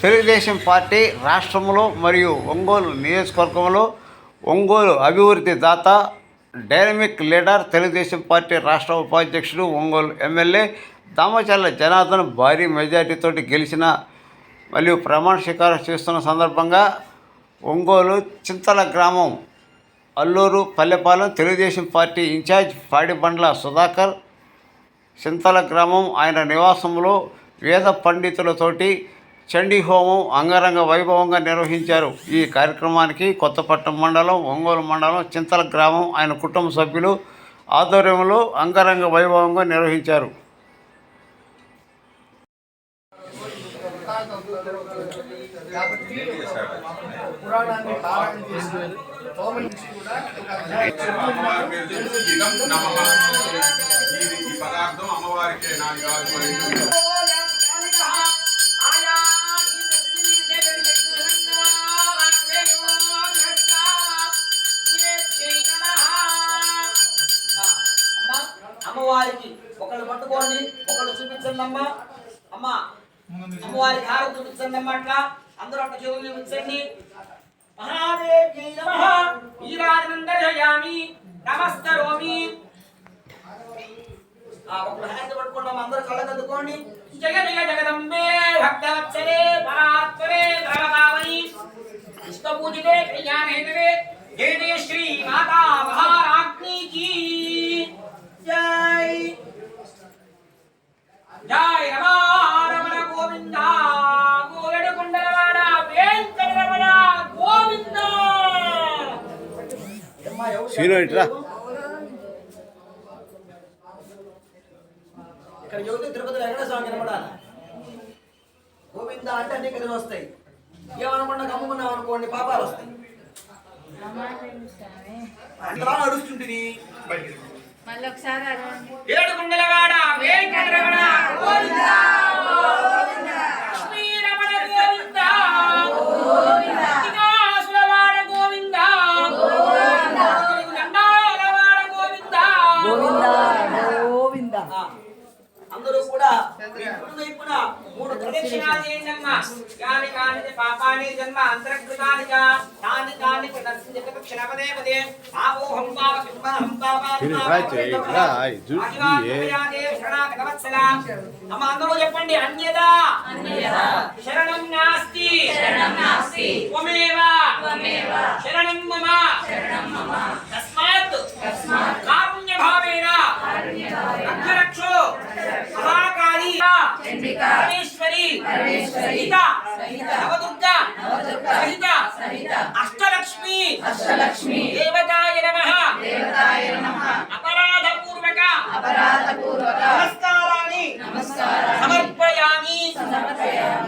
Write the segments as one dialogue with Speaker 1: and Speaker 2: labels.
Speaker 1: Telugu Desam party రాష్ట్రంలో మరియు ఒంగోలు నియోజకవర్గంలో ఒంగోలు అభివృద్ధి దాత డైనమిక్ లీడర్ తెలుగుదేశం పార్టీ రాష్ట్ర ఉపాధ్యక్షుడు ఒంగోలు ఎమ్మెల్యే దామచర్ల జనార్దన్ భారీ మెజార్టీతో గెలిచిన మరియు ప్రమాణ స్వీకారం చేస్తున్న సందర్భంగా ఒంగోలు చింతల గ్రామం అల్లూరు పల్లెపాలెం తెలుగుదేశం పార్టీ ఇన్ఛార్జ్ పాడిబండ్ల సుధాకర్ చింతల గ్రామం ఆయన నివాసంలో వేద పండితులతోటి చండీ హోమం అంగరంగ వైభవంగా నిర్వహించారు. ఈ కార్యక్రమానికి కొత్తపట్నం మండలం, ఒంగోలు మండలం, చింతల గ్రామం ఆయన కుటుంబ సభ్యులు ఆధ్వర్యంలో అంగరంగ వైభవంగా నిర్వహించారు.
Speaker 2: అమ్మవారికి ఒకళ్ళు పట్టుకోండి, ఒకళ్ళు చూపించండి అమ్మ. అమ్మ అమ్మవారికి హారం చూపించండి అమ్మ. అట్లా అందరూ అట్లా చెవులు చూపించండి. మహాదేవ్యై నమః వీరానందయామి నమస్కరోమి. ఒకళ్ళు హ్యాండ్ పట్టుకోండి అమ్మ. అందరూ కళ్ళ కద్దుకోండి. జగదేక జగదంబే భక్తవత్సలే పరాత్పరే ధర్మకావని ఇష్టపూజితే కళ్యాణేతరే జయ జయ శ్రీ మాతా మహారాజ్ఞి కీ జై. జై రమణ గోవింద గోవిడ కుండలవాడ వెంకటరమణ గోవింద. ఇక్కడ యోగి తిరుపతి వెంకట స్వామి కనబడాలి. గోవింద అంటే అన్ని కలిసి వస్తాయి. ఏమనుకున్నా గమ్ముకున్నాం అనుకోండి పాపాలు వస్తాయి. అంతలా అడుగుతుంటుంది. ఏడుగుండలవాడ వెంకటరమణ గోవింద లక్ష్మీ రమణ గోవింద వినాశులవాడ గోవింద దండాలవాడ గోవింద గోవింద. అందరూ కూడా వైపున 3 ప్రదక్షిణాలు చేయండమ్మా. యాని కాని పాపాని జన్మ అంతర్కృతాని తాని తాని ప్రదక్షిణపదే పదే పాపోహం పాపం అమ్మ అందరూ చెప్పండి. అన్యదా శరణం నాస్తి త్వమేవ శరణం మమ తస్మాత్ కారుణ్య భావేన రక్షరక్షో మహాకాళీ పరమేశ్వరి సహిత నవదుర్గా సహిత అష్టలక్ష్మి దేవతాయ నమః అపరాధపూర్వక నమస్కారాన్ని సమర్పయామి.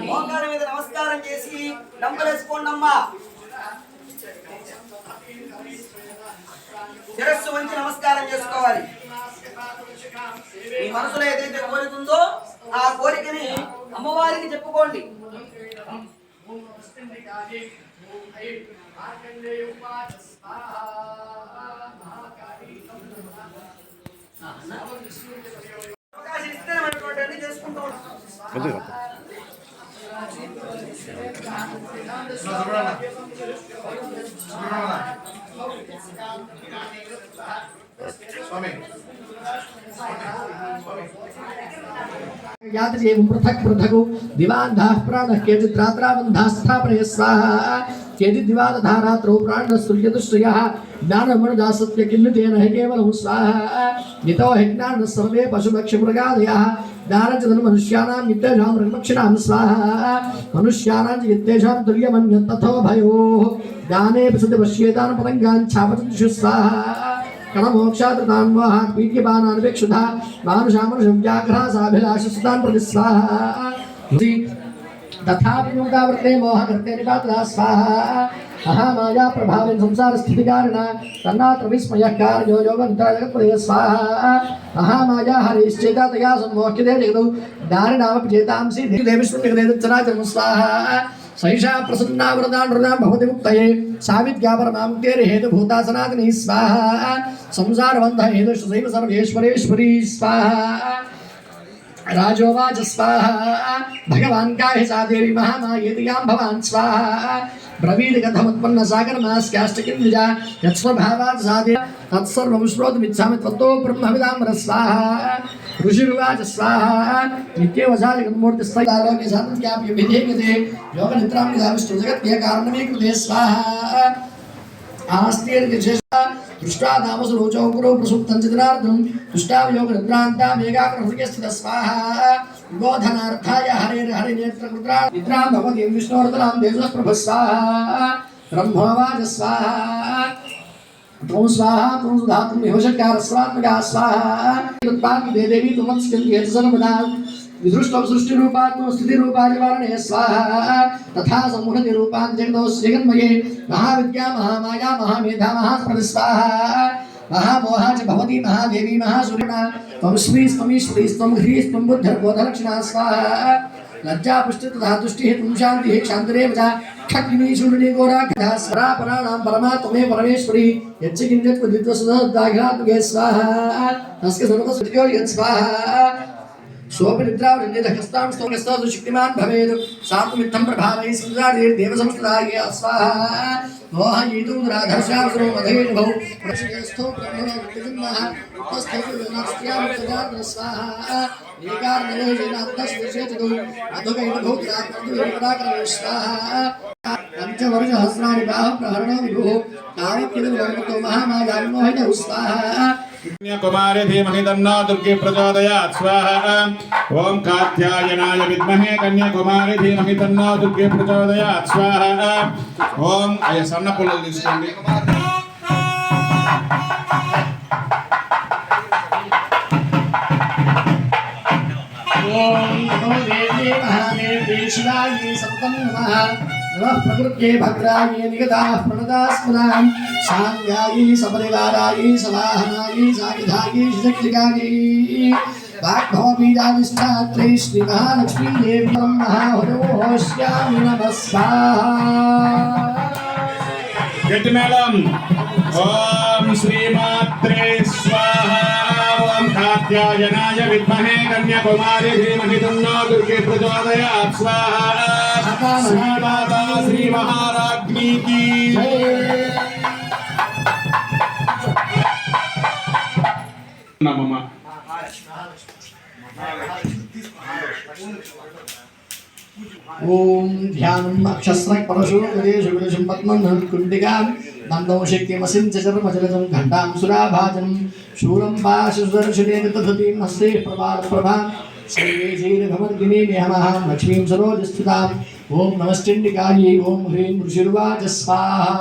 Speaker 2: మోకాళ్ళ మీద నమస్కారం చేసి నంబరేసుకోండమ్మా. శిరస్సు వంచి నమస్కారం చేసుకోవాలి. మీ మనసులో ఏదైతే కోరికుందో ఆ కోరికని అమ్మవారికి చెప్పుకోండి. అవకాశం ఇస్తే మనటువంటి అన్ని చేసుకుంటూ
Speaker 3: यातजेव पृथक् पृथगु दिवान्धाः प्राणः केचिद्रात्राबन्धाः स्थापनय स्वाहा केचिद्दिवादधारात्रो प्राणस्तुल्यदुश्रयः ज्ञानमनुजा सत्यकिन्नुतेन हि केवलं स्वाहा नितो हि ज्ञानः सर्वे पशुपक्षिमृगादयः ज्ञानञ्च नित्येषां मृगपक्षिणां स्वाहा मनुष्याणां च नित्येषां तुल्यमन्यत् तथो भयोः ज्ञाने प्रसिद्धपश्येतान् पतङ्गाञ्छापतिषु स्वाहा कणमोक्षादृतान् मोहात् पीड्यमानान् विक्षुधा मानुषामनुषव्याघ्रासाभिलाषसुतान् प्रति स्वाहा तथापि मुक्तावृत्ते मोहकृते निपातदा स्वाहा महामाया प्रभावेन संसार स्थितिकारिणा तन्नात्र विस्मयः कार्यो योगनिद्राजगत्पदे स्वाहा महामाया हरिश्चेता तया सम्मोह्यते जगदौ दारिणामपि चेतांसि देविष्णुनिगदेदच्चराचरं स्वाहा सैषा प्रसन्ना वरदा नृणां भवति मुक्तये साविद्या परमामुक्तेर् हेतुभूता सनातनी स्वाहा संसारबन्ध हेतुश्चैव सर्वेश्वरेश्वरी स्वाहा राजोवाच स्वाहा भगवान् काहि सा देवी महामायेति यां भवान् स्वाहा ब्रवीद कथमुत्पन्न सागरमास्याष्टकिन्द्रिजा यत्स्वभावात् सा देवी तत्सर्वं श्रोतुमिच्छामि त्वत्तो ब्रह्मविदाम्बर स्वाहा ऋषिरुवाच स्वाहा नित्यवसालिकमूर्तिस्थैलोके सातत्याप्य विधेयते योगनिद्रां विधाविष्टु जगत्य कारणमीकृते स्वाहा आस्तीर्यशेषा दृष्टा तामसरोचौ पुरो प्रसुप्तं चित्रार्धं दृष्टावयोगनिद्रान्तामेकाग्रहृदये स्थितः स्वाहा बोधनार्थाय हरिनेत्रकृत्रा निद्रां भगवतीं विष्णोर्दनां तेजस्प्रभः स्वाहा ब्रह्मवाच स्वाहा त्वं स्वाहा त्वं सुधातुं निहोषकार स्वात्मका स्वाहा उत्पाद्ये देवी त्वमत्स्यन्ति सर्वदा विदृष्टं सृष्टिरूपात्म स्थितिरूपादिवारणे स्वाहा तथा सम्मुखनिरूपान् जगदोऽस्य जगन्मये महाविद्या महामाया महामेधा महास्मृति स्वाहा महामोहा च भवती महादेवी महासूर्यणा त्वं श्रीस्त्वमीश्वरी त्वं ह्रीस्त्वं बुद्धिर्बोधलक्षणा स्वाहा लज्जा पुष्टि तथा तुष्टिः त्वं शान्तिः क्षान्तिरेव च खग्नि शूलिनी घोराख्यः स्वरापराणां परमा त्वमे परमेश्वरी यच्च किञ्चित् विद्वसुधाघ्रात्मके स्वाहा तस्य सर्वस्वत्यो यत् स्वाहा सोपि निद्रावृन्दितहस्तां स्तोमस्तु शक्तिमान् भवेत् सात्वमित्थं प्रभावैः संसारे देवसंस्कृताय स्वाहा मोहयितुं राधर्षावसरो मधेन भौ प्रशियस्थो ब्रह्मणोऽर्तिजन्मः तस्थैर्नास्त्यां स्वाहा एकार्णयोजनात्तस्विषेचतु अधुकैर्भूत्रात्मविपदाकरणे स्वाहा पञ्चवर्षहस्राणि बाहुप्रहरणो विभुः तावत्किलवर्मतो महामायान्मोहितौ स्वाहा
Speaker 4: कन्याकुमारी धीमहि तन्नो दुर्गे प्रचोदयात् स्वाहा ओम कात्यायनाय विद्महे कन्याकुमारी धीमहि तन्नो दुर्गे प्रचोदयात् स्वाहा ओम अय सन्न पुల్లలు తీసుకోండి
Speaker 3: ओम नमो देवी महादेवी शिवायै सत्तं नमः नमः प्रकृत्यै भद्रायै निगताः प्रणदास्मदां साङ्गायै सपरिवारायै सवाहनायै सायुधायै शक्तिकायै वाग्भवबीजाधिष्ठात्रै श्रीमहालक्ष्मी देवी ब्रह्महोश्यामि नमः स्वाहा
Speaker 4: गट्टि मेळं ओम श्रीमात्रे स्वाहा ओम कात्यायनाय विद्महे कन्याकुमारी धीमहि तन्नो दुर्गे प्रचोदयात् स्वाहा श्री माता श्री महाराज्ञी की नमः
Speaker 3: ओम ध्यानम् अक्षस्रक् परशुं गदेषु विदुषं पद्मं कुण्डिकां नन्दं शक्तिमसिं च चर्मचलजं घण्टां सुराभाजनं शूलं पाशुदर्शने तथतीं हस्ते प्रभां श्रीभमर्दिनी नमः लक्ष्मीं सरोजस्थिताम् ओम नमश्चण्डिकायै ओम ह्रीं ऋषिर्वाच स्वाहा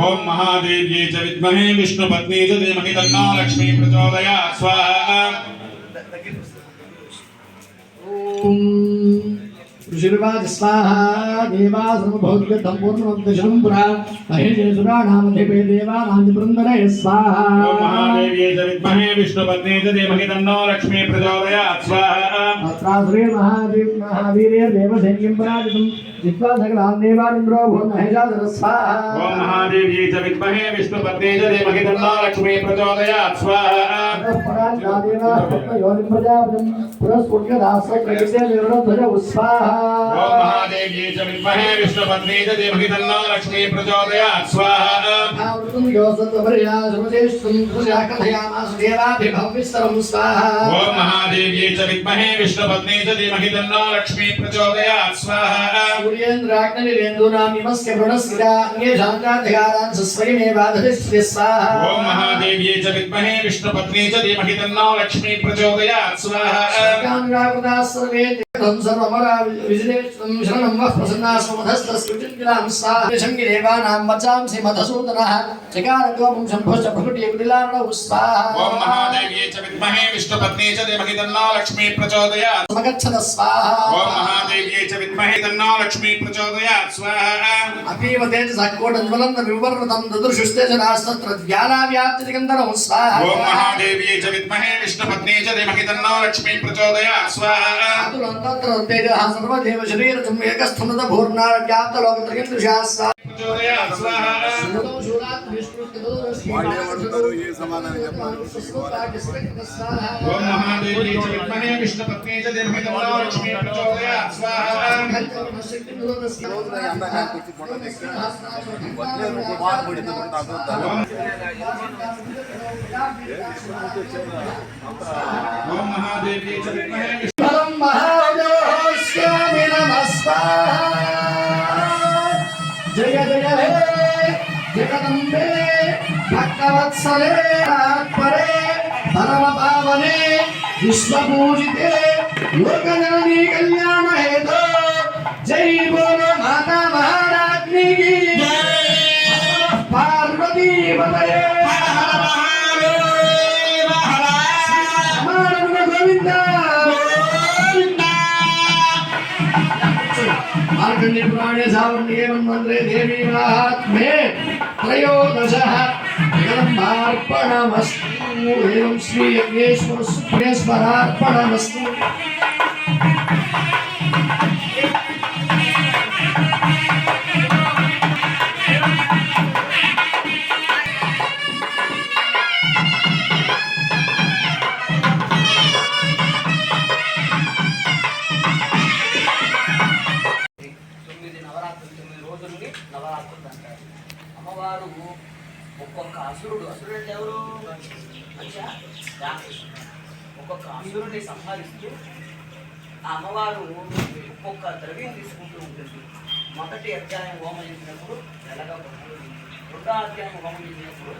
Speaker 4: ओम महादेव्यै च विद्महे विष्णुपत्नी च धीमहि तन्नो लक्ष्मी प्रचोदयात् स्वाहा
Speaker 3: ओम ऋषिर्वाच स्वाहा देवासर्वभौतिकं पूर्णमद्दशनं पुरा महेशेश्वराणामधिपे देवानां बृन्दने स्वाहा
Speaker 4: ओम महादेव्यै च विद्महे विष्णुपत्नी च धीमहि तन्नो लक्ष्मी प्रचोदयात् स्वाहा
Speaker 3: अत्राश्री महावीर्य देवसैन्यं पराजितं जित्वा सकलान् देवानिन्द्रो भूर्महेशासुरः स्वाहा
Speaker 4: ओम महादेव्यै च विद्महे विष्णुपत्नी च धीमहि तन्नो लक्ष्मी प्रचोदयात् स्वाहा ओम महादेव्यै च विद्महे विष्णुपत्नी च धीमहि तन्नो लक्ष्मी प्रचोदयात् स्वाहा ओम महादेव्यै च विद्महे विष्णुपत्नी च धीमहि तन्नो लक्ष्मी प्रचोदयात् स्वाहा ओम महादेव्यै च विद्महे विष्णुपत्नी च धीमहि तन्नो लक्ष्मी प्रचोदयात् स्वाहा
Speaker 3: शरणं वः प्रसन्नास्मधस्तस्कृतिं स्वाहा शङ्गिदेवानां वचांसि मधुसूदनः चकारगोपं शम्भोश्च प्रकटीकुटिलार्णौ स्वाहा
Speaker 4: ओम महादेव्यै च विद्महे विष्णुपत्नी च धीमहि तन्नो लक्ष्मी प्रचोदयात्
Speaker 3: समगच्छद स्वाहा
Speaker 4: ओम महादेव्यै च विद्महे तन्नो लक्ष्मी प्रचोदयात् स्वाहा
Speaker 3: अतीव तेजसः कोटज्वलन्त विवर्णतं ददृशुस्तेजनास्तत्र ज्ञानाव्याप्तिदिगन्धरं स्वाहा
Speaker 4: ओम महादेव्यै च विद्महे विष्णुपत्नी च धीमहि तन्नो लक्ष्मी प्रचोदयात् स्वाहा
Speaker 3: अतुलन्तत्र तेजः सर्वदेव शरीरजम् एकस्थमुत भूर्णाव्याप्तलोकत्रयं स्वाहा
Speaker 4: ప్రచోదయాత్ స్వాహా
Speaker 5: వాళ్ళేమడుగుతారు ఏ సమాధానం చెప్పాలి
Speaker 4: ఓం మహాదేవి చ విద్మహే విష్ణుపత్నే చ ధీమహి తన్నో లక్ష్మీ ప్రచోదయాత్ స్వాహా
Speaker 5: రోజున ఎండాకాలం వచ్చి ఫోటో తెస్తే వచ్చే బాగా పడింది
Speaker 4: ఓం మహాదేవి చ విద్మహే
Speaker 3: బలం మహాదేవస్యామి నమస్కారం జయ జయ హే జగదంబే భక్తవత్సలే పరే పరమ పావనే విశ్వపూజితే లోకజననీ కళ్యాణ హేతో జై బోలో మాతా మహారాజ్ఞి की పార్వతీ పతయే గోవింద मार्कंडे पुराणे सावर्णिके मन्वन्तरे देवी महात्म्ये त्रयोदशः जगदम्बार्पणमस्तु एवं श्री यज्ञेश्वरार्पणमस्तु
Speaker 2: నవరాత్రులు అంటారు. అమ్మవారు ఒక్కొక్క అసురుడు అంటే ఎవరు మనిషా రాక్షసుడు ఒక్కొక్క అసురుడిని సంహరిస్తూ ఆ అమ్మవారు ఒక్కొక్క ద్రవ్యం తీసుకుంటూ ఉంటుంది. మొదటి అధ్యాయం హోమం చేసినప్పుడు నెలగా రెండో అధ్యాయం హోమం చేసినప్పుడు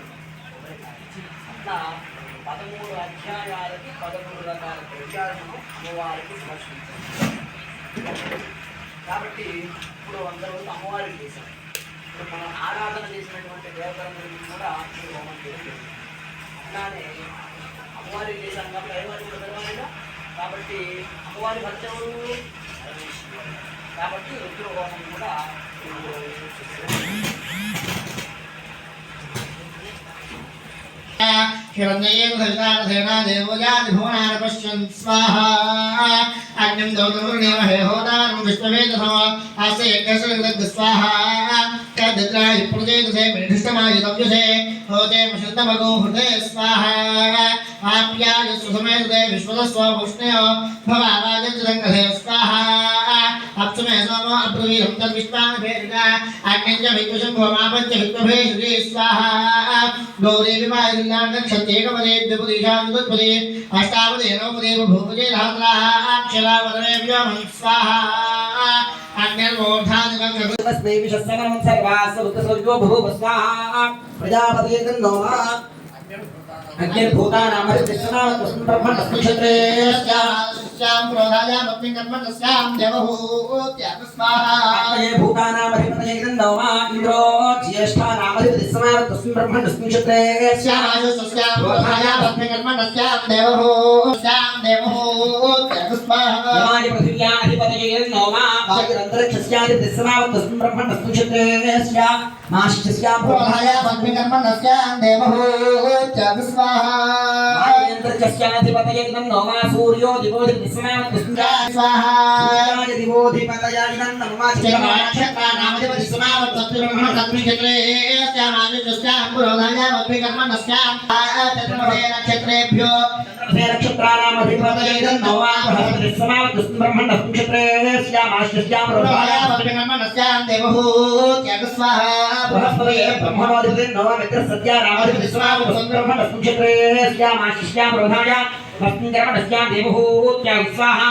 Speaker 2: అట్లా 13 అధ్యాయాలకి 13 రకాల ద్రవ్యాలను అమ్మవారికి సమర్పించారు. కాబట్టి ఇప్పుడు అందరూ అమ్మవారికి చేశారు. ఇప్పుడు మనం ఆరాధన చేసినటువంటి దేవతల గురించి కూడా ఈ హోమం చేయలేదు. అట్లానే అమ్మవారికి చేశాం కాబట్టి అయ్యవారికి కూడా తెలవాలిగా. కాబట్టి అమ్మవారి భర్త ఎవరు కాబట్టి రుద్ర హోమం కూడా
Speaker 6: हिरण्येन सवितारथेन देवोजाति भुवनानि पश्यन् स्वाहा अग्निं दौतमुर्णेव हे होदानं विश्ववेदसो अस्य यज्ञस्य कृतज्ञ स्वाहा यद्द्राहि प्रचेतसे मेढिष्टमायुतव्यसे होते मशुद्धमगो हृदे स्वाहा आप्याय सुसमेते विश्वदस्व उष्णयो भवावाजसङ्गधे स्वाहा अप्सुमे सोमो अब्रवीरं तद्विश्वानि भेदिका अग्निं च विद्युशम्भोमापञ्च विद्मभेषजे स्वाहा गौरी विवाहिल्लाक्षत्येकपदे द्विपदीशानुपदे अष्टापदे नवपदे भूपदे सहस्राक्षरावदने व्योमं स्वाहा अग्निर्मूर्धादिवं
Speaker 2: तस्मै विश्वस्मरणं सर्वास्वरुद्रसौर्यो भूः स्वाहा प्रजापतिये तन्नो
Speaker 6: श्याम प्रोधाया मत्ति कर्मण श्याम देवहूत्याग स्वाहा
Speaker 2: भूतानामधिपतये नमः इंद्रो ज्येष्ठानामधिपति समाव तस्मिन् ब्रह्मणस्मिन् क्षेत्रे
Speaker 6: श्यामाशु श्याम प्रोधाया मत्ति कर्मण श्याम देवहूत्याग स्वाहा
Speaker 2: यमाय पृथिव्याधिपतये नमः वायुरन्तरिक्षस्याधिपति समाव तस्मिन् ब्रह्मणस्मिन् क्षेत्रे श्यामाशिष्यस्यां
Speaker 6: प्रोधाया मत्ति कर्मण श्याम देवहूत्याग स्वाहा
Speaker 2: वायुरन्तरिक्षस्याधिपतये नमः सूर्यो दिवोधिपति समाव तस्मिन्
Speaker 6: स्वाहा
Speaker 2: दिवोधिपतये नमः
Speaker 6: चक्रमाक्षत्रा नामधिपति समाव तस्मिन् ब्रह्मणस्मिन् क्षेत्रे श्यामाशु श्याम प्रोधाया मत्ति कर्मण श्याम चतुर्महे नक्षत्रेभ्यो
Speaker 2: नक्षत्राणामधिपतये नमः बृहस्पति समाव तस्मिन् ब्रह्मणस्मिन् क्षेत्रे श्यामाशिष्यां
Speaker 6: प्रोधाया मत्ति कर्मण श्याम देवहूत्याग स्वाहा
Speaker 2: बृहस्पतये ब्रह्मणोऽधिपति नमः मित्रसत्यानामधिपति समाव तस्मिन् ब्रह्मणस्मिन् क्षेत्रे श्यामाशिष्यां प्रोधाया तस्मिन् कर्मणस्यां देवहूत्याग स्वाहा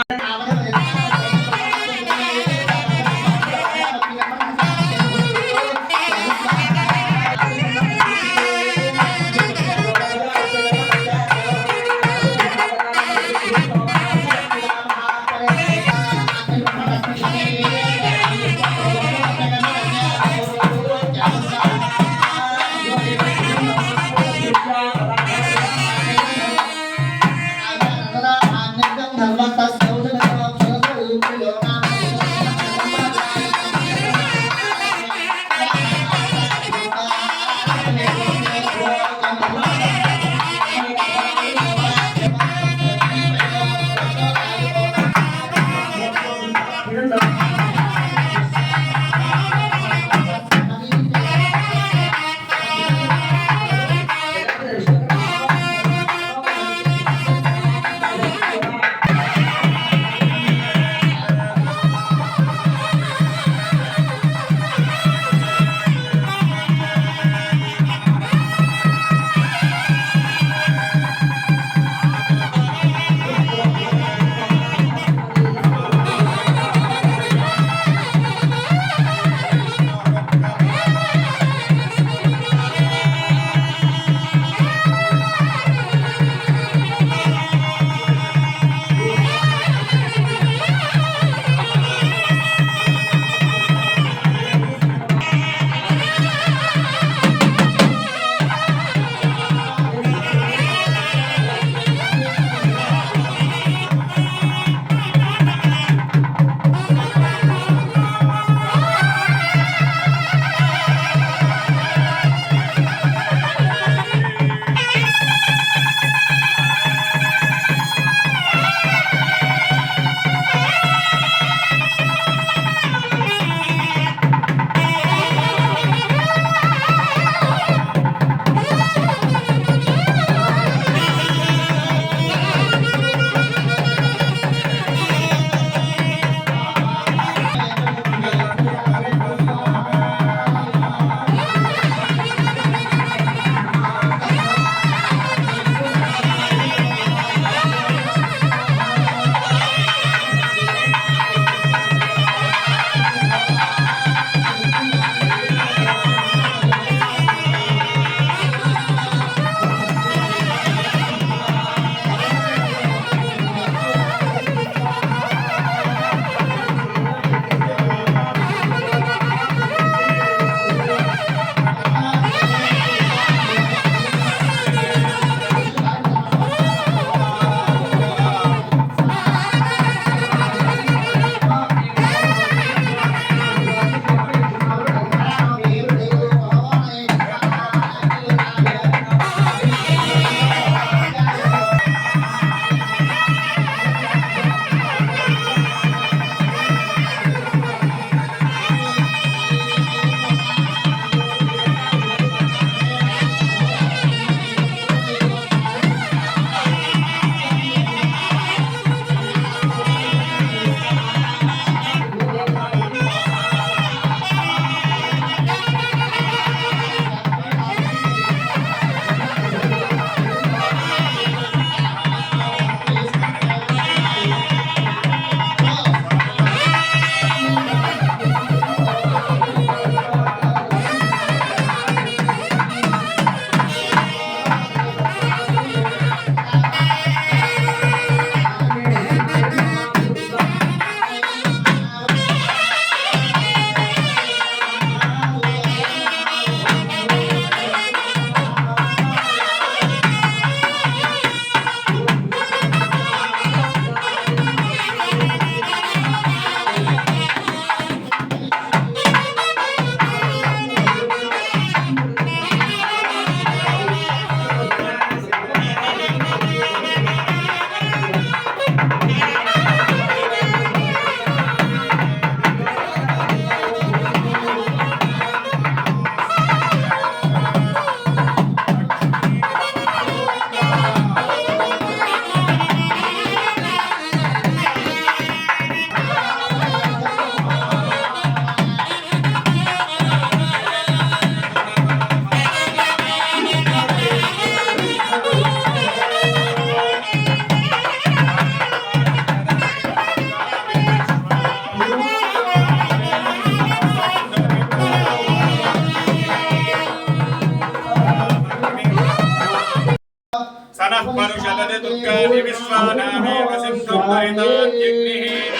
Speaker 4: सनःपरुषदति दुर्गानि विश्वानामेव सिन्धुं दरितान्यग्निः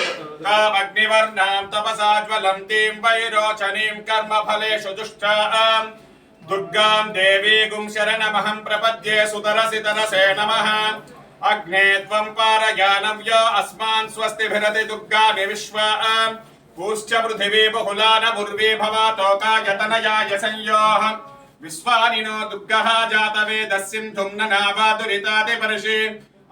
Speaker 4: तामग्निवर्णां तपसा ज्वलन्तीं वैरोचनीं कर्मफलेषु दुष्टाम् दुर्गां देवीगुं शरणमहं प्रपद्ये सुतरसि तरसे नमः अग्ने त्वं पारयानव्यो अस्मान् स्वस्तिभिरति दुर्गानि विश्वा पूश्च पृथिवी बहुला न पूर्वी भवातोकायतनयाय संयोः विश्वानि नो दुर्गः जातवेदः सिन्धुं न नावादुरितादिपर्षि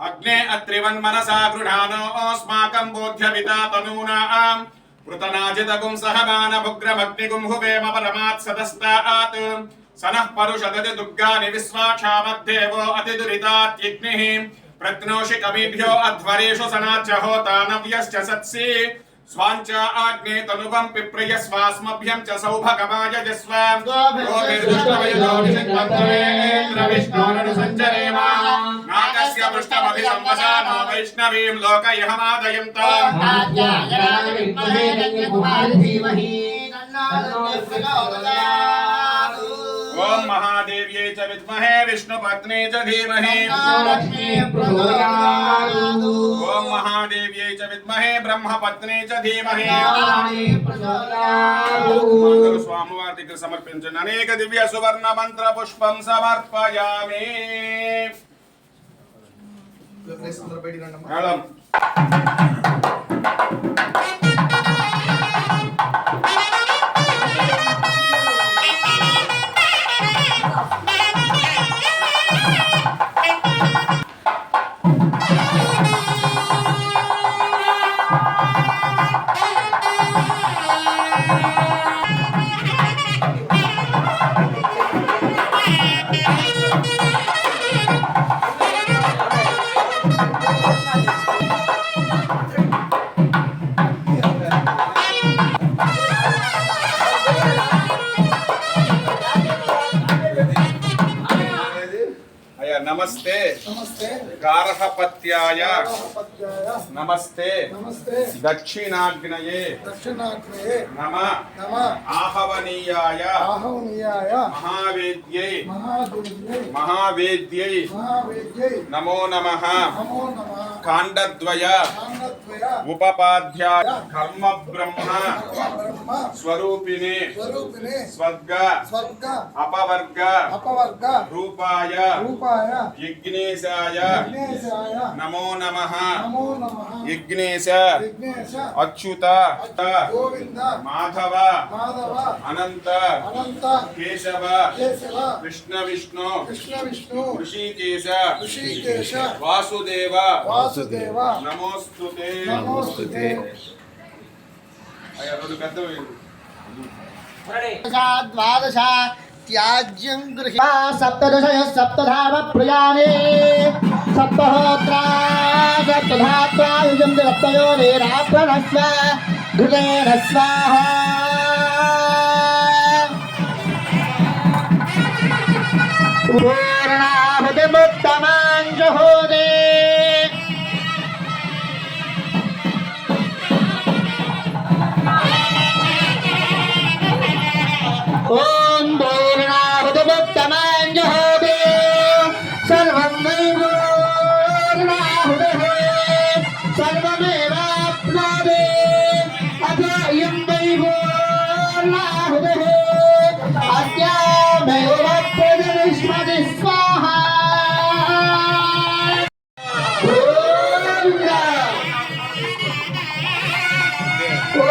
Speaker 4: अग्ने अत्रिवन्मनसा गृहाणो अस्माकं बोध्यविता तनूनाम् पृतनाजितगुं सहमानभुग्रमग्निगुं हुवेम परमात् सदस्तात् सनः परुषदति दुर्गानि विश्वाक्षामद्देवो अतिदुरितात्यग्निः प्रत्नोषि कविभ्यो अध्वरेषु सनाच्च होतानव्यश्च सत्सि स्वाञ्च आग्ने तनुवं पिप्रय स्वास्मभ्यं च सौभगमाय जस्व गोभिर्दुष्टवैदोनिषद्मन्त्रेन्द्रविष्णोरनुसञ्चरेम नागस्य पृष्ठमभिसंवसानो वैष्णवीं लोकयहमादयन्तम् ओम महादेव्यै च विद्महे विष्णुपत्नी च धीमहि ओम महादेव्यै च विद्महे ब्रह्मपत्नी च धीमहि मंगल स्वामिवार्तिకి సమర్పించండి అనేక దివ్య సువర్ణ మంత్ర పుష్పం సమర్పయామి మేడం नमस्ते
Speaker 3: नमस्ते
Speaker 4: गार्हपत्याय
Speaker 3: गार्हपत्याय
Speaker 4: नमस्ते
Speaker 3: नमस्ते
Speaker 4: दक्षिणाग्नये
Speaker 3: दक्षिणाग्नये
Speaker 4: नमः
Speaker 3: नमः
Speaker 4: आहवनीयाय
Speaker 3: आहवनीयाय
Speaker 4: महावेद्यै
Speaker 3: महादेव्यै
Speaker 4: महावेद्यै
Speaker 3: महावेद्यै
Speaker 4: नमो नमः
Speaker 3: नमो नमः
Speaker 4: काण्डद्वय
Speaker 3: काण्डद्वय
Speaker 4: उपपाध्याय कर्म ब्रह्म
Speaker 3: ब्रह्म
Speaker 4: स्वरूपिणे
Speaker 3: स्वरूपिणे
Speaker 4: स्वर्ग
Speaker 3: स्वर्ग
Speaker 4: अपवर्ग
Speaker 3: अपवर्ग
Speaker 4: रूपाय
Speaker 3: रूपाय
Speaker 4: यज्ञेशाय
Speaker 3: विघ्नेशाय
Speaker 4: नमो नमः
Speaker 3: नमो नमः
Speaker 4: यज्ञेश
Speaker 3: विघ्नेश
Speaker 4: अच्युत
Speaker 3: गोविंद
Speaker 4: माधव
Speaker 3: माधव
Speaker 4: अनंत
Speaker 3: अनंत
Speaker 4: केशव
Speaker 3: केशव
Speaker 4: कृष्ण विष्णु
Speaker 3: कृष्ण विष्णु
Speaker 4: ऋषिकेश
Speaker 3: ऋषिकेश
Speaker 4: वासुदेव
Speaker 3: वासुदेव
Speaker 4: नमोस्तुते
Speaker 3: नमोस्तुते
Speaker 4: అయ్యా రెండు పెద్దవి
Speaker 6: द्वादश त्याज्यं गृहीत्वा सप्तदशयः सप्तधाम प्रियाणि सप्तहोत्रा सप्तधात्वा युजं सप्तयोनिराप्रणस्व घृतेन स्वाहा पूर्णाहुतिमुत्तमाञ्जुहोदे ॐ पूर्णाहुतिमुत्तमाञ्जुहोदे सर्वं पूर्णाहुतिः सर्वमेवाप्नोति अथायं वै पूर्णाहुतिः अस्यामेव प्रजनिष्मति स्वाहा ॐ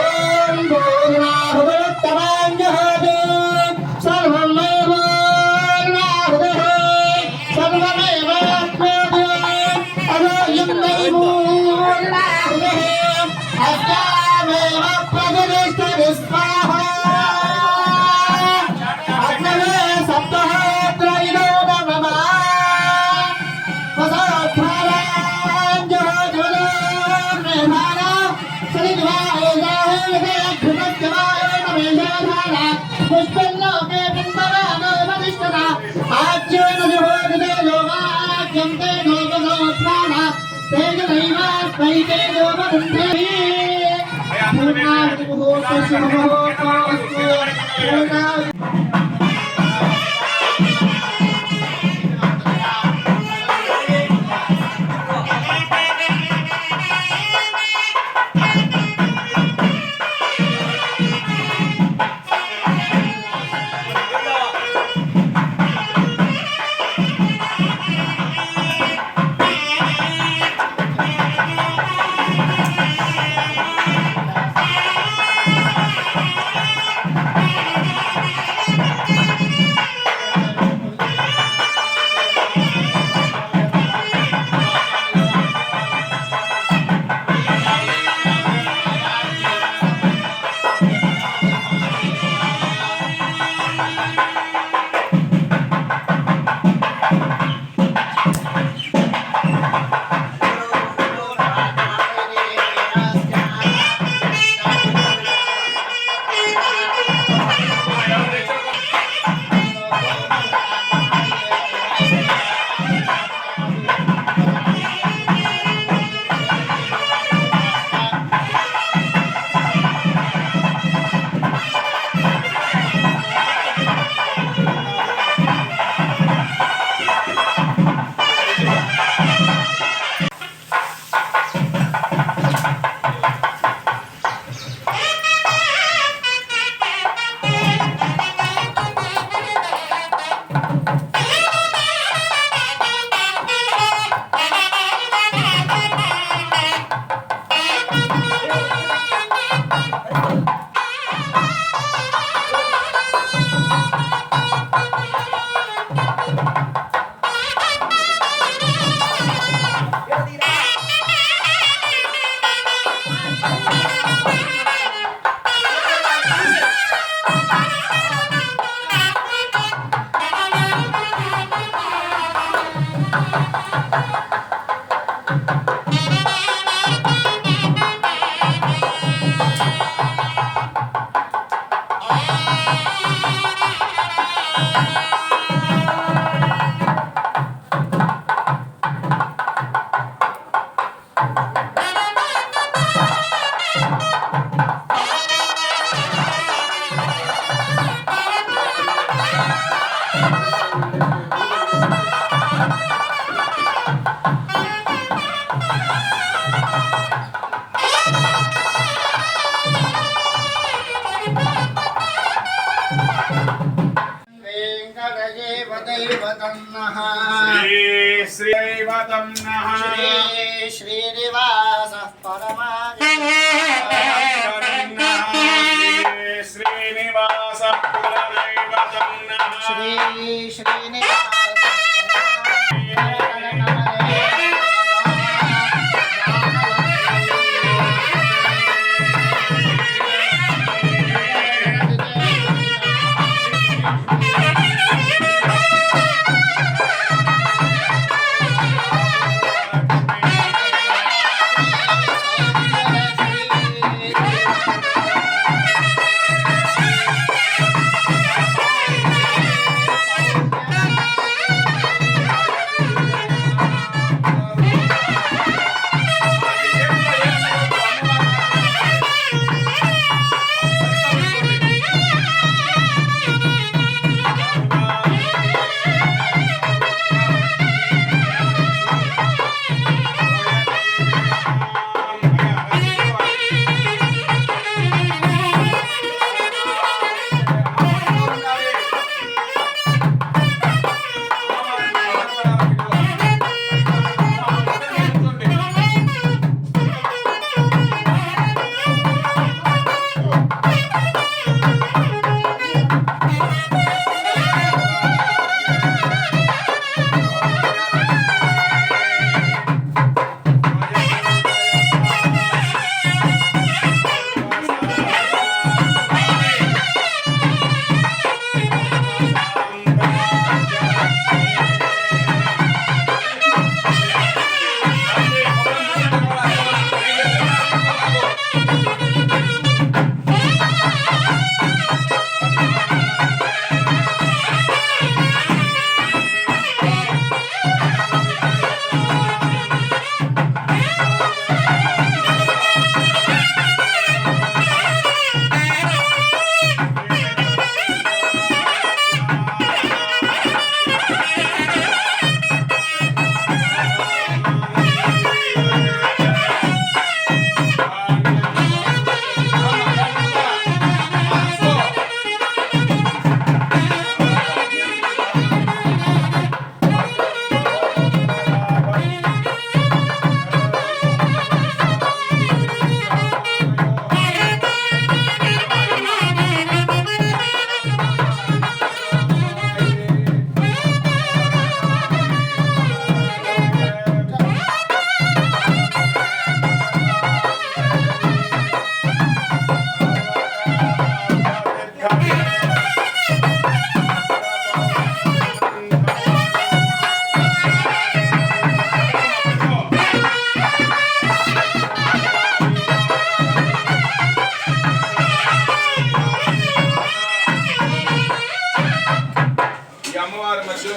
Speaker 6: पूर्णाहुतिमुत्तमाञ्जुहोदे వెంకటదేవదైవతన్నః
Speaker 4: శ్రీవతన్నః
Speaker 6: శ్రీనివాసః పరమాగమః
Speaker 4: శ్రీనివాస కులదైవతన్నః
Speaker 6: శ్రీనివాస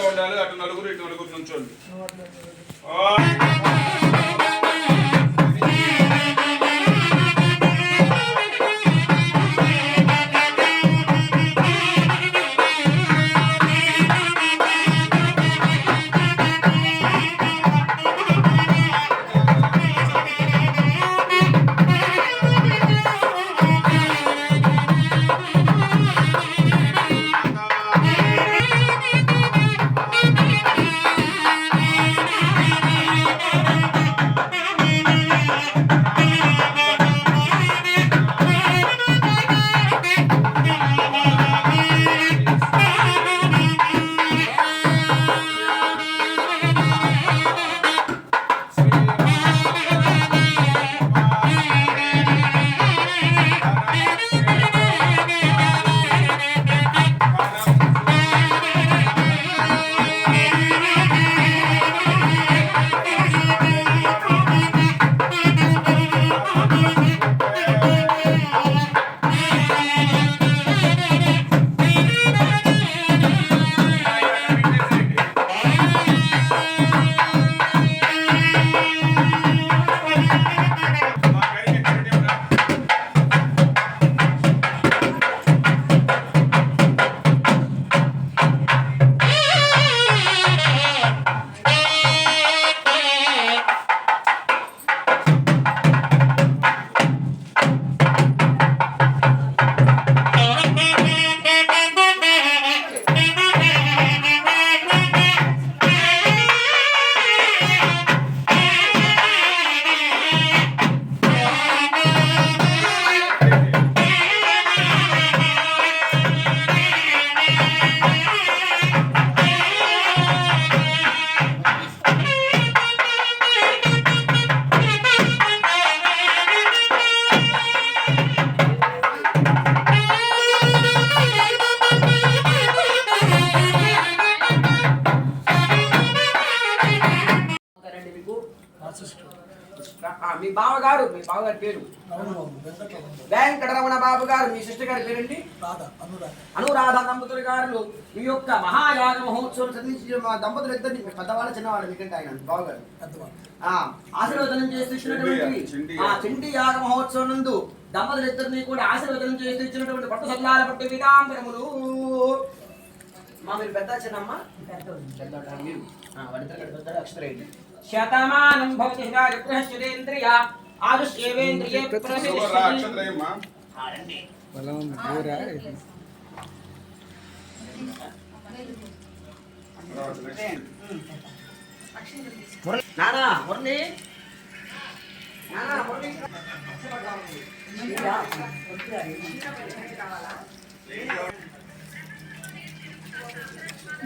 Speaker 4: ఉండాలి. అటు నలుగురు ఇటు నలుగురు నుంచోండి.
Speaker 2: మీ బావగారు పేరు వెంకటరమణ బాబు గారు, మీ సిస్టర్ గారి పేరండి అనురాధ దంపతులు గారు. మీ యొక్క మహాయాగ మహోత్సవం చదివించి మా దంపతులు ఇద్దరిని, పెద్దవాళ్ళు చిన్నవాళ్ళు మీకంటే ఆయన బావగారు ఆశీర్వదనం చేస్తూ ఇచ్చినటువంటి చండీ యాగ మహోత్సవం నందు దంపతులు ఇద్దరిని కూడా ఆశీర్వదనం చేస్తూ ఇచ్చినటువంటి పట్టు సల్లాల పట్టు విధాంబరములు. మీరు పెద్ద చిన్నమ్మ మీరు అక్షరేంటి శతమానం భవతి గృహశ్చరేంద్రియ ఆయుష్యేవేంద్రియే నానా మురళి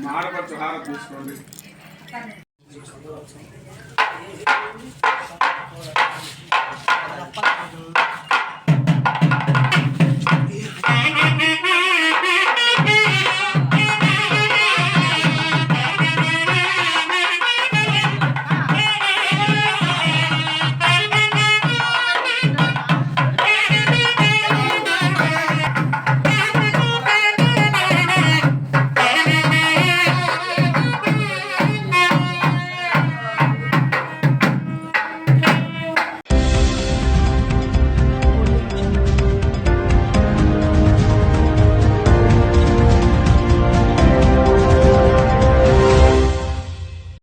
Speaker 4: మాడపచ్చు హారతి తీసుకోండి.
Speaker 6: Thank you.